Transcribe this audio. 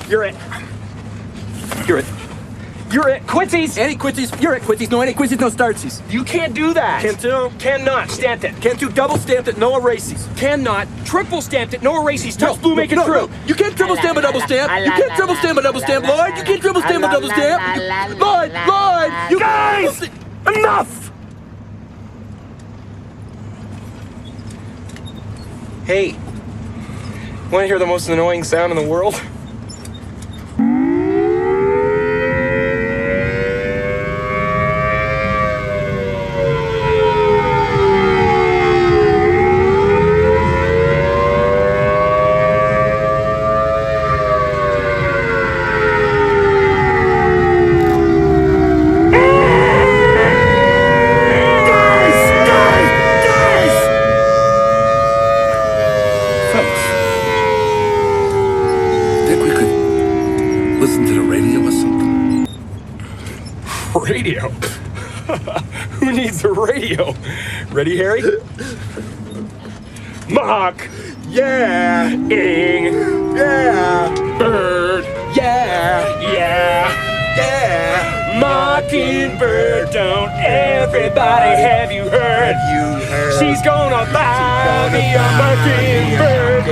You're it. You're it. You're it. Quitsies! Any quitsies? You're at quitsies. No any quitsies, no startsies. You can't do that. Can't do? Cannot. Stamped it. Can't do double stamped it, no erases. Cannot. Triple stamped it. No erases. Touch blue, make it true. You can't triple stamp a double stamp. You can't triple stamp a double stamp, Lloyd. You can't triple stamp a double stamp. Lloyd, you guys! Enough! Hey, want to hear the most annoying sound in the world? Listen to the radio or something? Radio? Who needs a radio? Ready, Harry? Mock. Yeah. Ing. Yeah. Bird. Yeah. Yeah. Yeah. Mockingbird, don't everybody have you heard? You heard? She's gonna buy me a mockingbird.